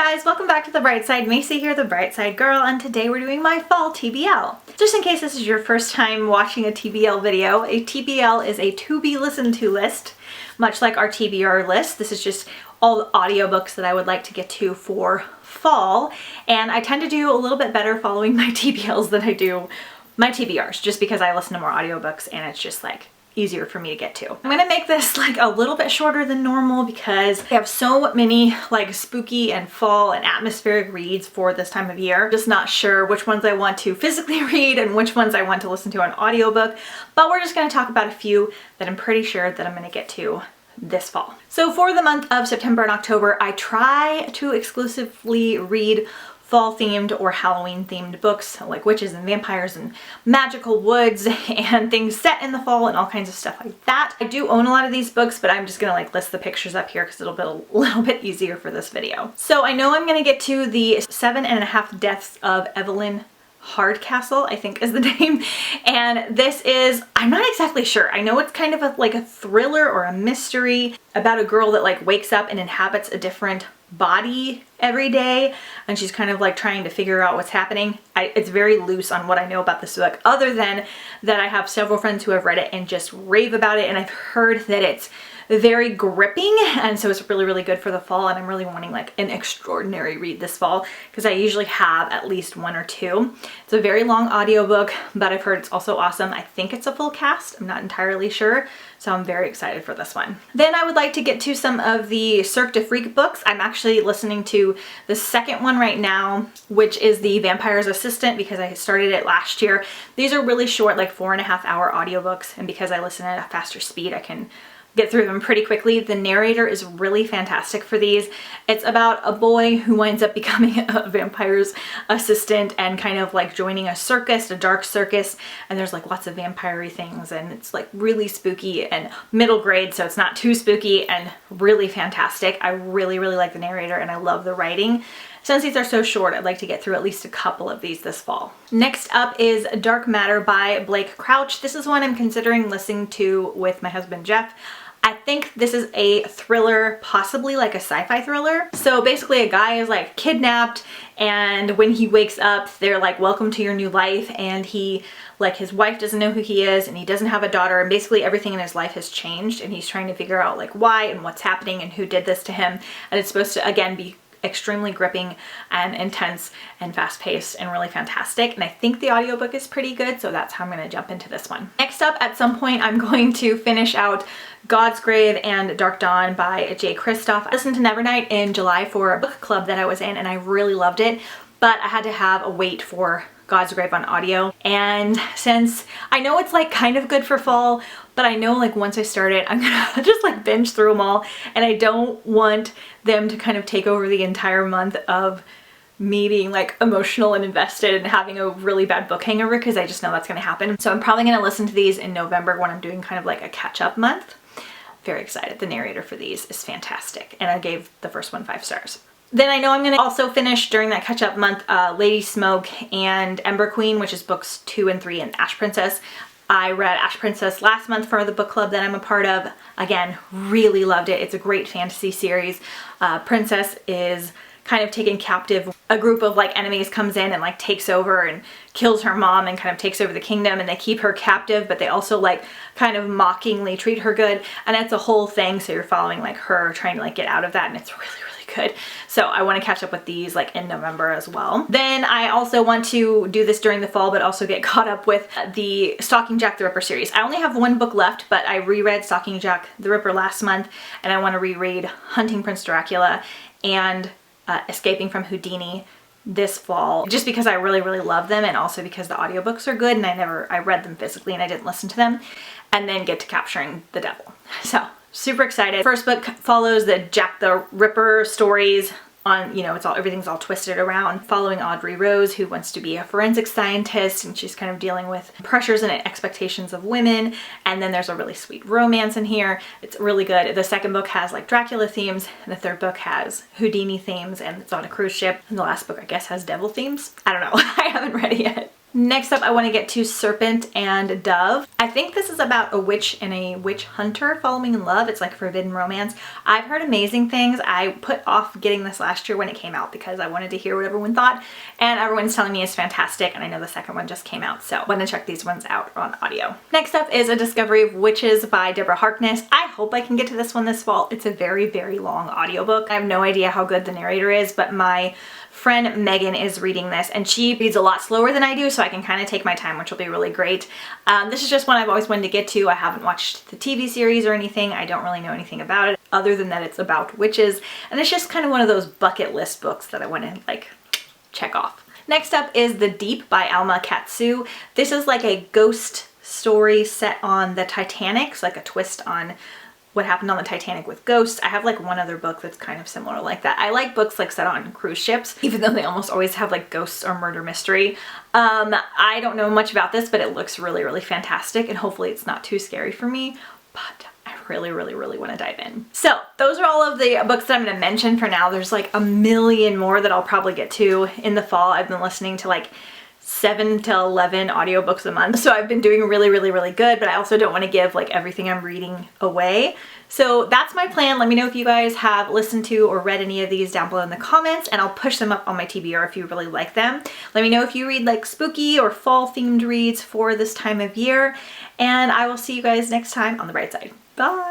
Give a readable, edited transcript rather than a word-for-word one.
guys, welcome back to The Bright Side. Macy here, the Bright Side Girl, and today we're doing my fall TBL. Just in case this is your first time watching a TBL video, a TBL is a to be listened to list, much like our TBR list. This is just all the audiobooks that I would like to get to for fall, and I tend to do a little bit better following my TBLs than I do my TBRs, just because I listen to more audiobooks and it's just like easier for me to get to. I'm gonna make this like a little bit shorter than normal because I have so many like spooky and fall and atmospheric reads for this time of year. Just not sure which ones I want to physically read and which ones I want to listen to on audiobook, but we're just gonna talk about a few that I'm pretty sure that I'm gonna get to this fall. So for the month of September and October, I try to exclusively read fall themed or Halloween themed books like witches and vampires and magical woods and things set in the fall and all kinds of stuff like that. I do own a lot of these books, but I'm just gonna like list the pictures up here because it'll be a little bit easier for this video. So I know I'm gonna get to the 7.5 Deaths of Evelyn Hardcastle, I think is the name, and this is, I'm not exactly sure. I know it's kind of like a thriller or a mystery about a girl that like wakes up and inhabits a different body every day, and she's kind of like trying to figure out what's happening. It's very loose on what I know about this book, other than that I have several friends who have read it and just rave about it, and I've heard that it's very gripping, and so it's really, really good for the fall, and I'm really wanting like an extraordinary read this fall because I usually have at least one or two. It's a very long audiobook, but I've heard it's also awesome. I think it's a full cast. I'm not entirely sure, so I'm very excited for this one. Then I would like to get to some of the Cirque De Dreak books. I'm actually listening to the second one right now, which is The Vampire's Assistant, because I started it last year. These are really short, like 4.5 hour audiobooks, and because I listen at a faster speed, I can get through them pretty quickly. The narrator is really fantastic for these. It's about a boy who winds up becoming a vampire's assistant and kind of like joining a circus, a dark circus, and there's like lots of vampire-y things, and it's like really spooky and middle grade, so it's not too spooky, and really fantastic. I really, really like the narrator and I love the writing. Since these are so short, I'd like to get through at least a couple of these this fall. Next up is Dark Matter by Blake Crouch. This is one I'm considering listening to with my husband Jeff. I think this is a thriller, possibly like a sci-fi thriller. So basically a guy is like kidnapped, and when he wakes up, they're like, welcome to your new life, and he, like, his wife doesn't know who he is, and he doesn't have a daughter, and basically everything in his life has changed, and he's trying to figure out like why and what's happening and who did this to him. And it's supposed to, again, be extremely gripping and intense and fast-paced and really fantastic, and I think the audiobook is pretty good, so that's how I'm going to jump into this one. Next up, at some point I'm going to finish out Godsgrave and Dark Dawn by J. Kristoff. I listened to Nevernight in July for a book club that I was in, and I really loved it, but I had to have a wait for Godsgrave on audio, and since I know it's like kind of good for fall, but I know like once I start it, I'm gonna just like binge through them all, and I don't want them to kind of take over the entire month of me being like emotional and invested and having a really bad book hangover, because I just know that's gonna happen. So I'm probably gonna listen to these in November when I'm doing kind of like a catch-up month. Very excited. The narrator for these is fantastic, and I gave the first one 5 stars. Then I know I'm going to also finish during that catch-up month Lady Smoke and Ember Queen, which is books 2 and 3 in Ash Princess. I read Ash Princess last month for the book club that I'm a part of. Again, really loved it. It's a great fantasy series. Princess is kind of taken captive. A group of like enemies comes in and like takes over and kills her mom and kind of takes over the kingdom, and they keep her captive, but they also like kind of mockingly treat her good, and it's a whole thing, so you're following like her trying to like get out of that, and it's really, really good. So I want to catch up with these like in November as well. Then I also want to do this during the fall, but also get caught up with the Stalking Jack the Ripper series. I only have one book left, but I reread Stalking Jack the Ripper last month, and I want to reread Hunting Prince Dracula and Escaping from Houdini this fall, just because I really, really love them, and also because the audiobooks are good, and I read them physically and I didn't listen to them, and then get to Capturing the Devil. So super excited. First book follows the Jack the Ripper stories on, you know, everything's all twisted around following Audrey Rose, who wants to be a forensic scientist, and she's kind of dealing with pressures and expectations of women, and then there's a really sweet romance in here. It's really good. The second book has like Dracula themes, and the third book has Houdini themes, and it's on a cruise ship, and the last book I guess has devil themes. I don't know. I haven't read it yet. Next up, I want to get to Serpent and Dove. I think this is about a witch and a witch hunter falling in love. It's like forbidden romance. I've heard amazing things. I put off getting this last year when it came out because I wanted to hear what everyone thought, and everyone's telling me it's fantastic, and I know the second one just came out, so I'm gonna check these ones out on audio. Next up is A Discovery of Witches by Deborah Harkness. I hope I can get to this one this fall. It's a very, very long audiobook. I have no idea how good the narrator is, but my friend Megan is reading this, and she reads a lot slower than I do, so I can kind of take my time, which will be really great. This is just one I've always wanted to get to. I haven't watched the TV series or anything. I don't really know anything about it other than that it's about witches, and it's just kind of one of those bucket list books that I want to like check off. Next up is The Deep by Alma. This is like a ghost story set on the Titanic, so like a twist on what happened on the Titanic with ghosts. I have like one other book that's kind of similar like that. I like books like set on cruise ships, even though they almost always have like ghosts or murder mystery. I don't know much about this, but it looks really, really fantastic, and hopefully it's not too scary for me, but I really, really, really want to dive in. So those are all of the books that I'm going to mention for now. There's like a million more that I'll probably get to in the fall. I've been listening to like 7 to 11 audiobooks a month. So I've been doing really, really, really good, but I also don't want to give like everything I'm reading away. So that's my plan. Let me know if you guys have listened to or read any of these down below in the comments, and I'll push them up on my TBR if you really like them. Let me know if you read like spooky or fall themed reads for this time of year, and I will see you guys next time on the bright side. Bye!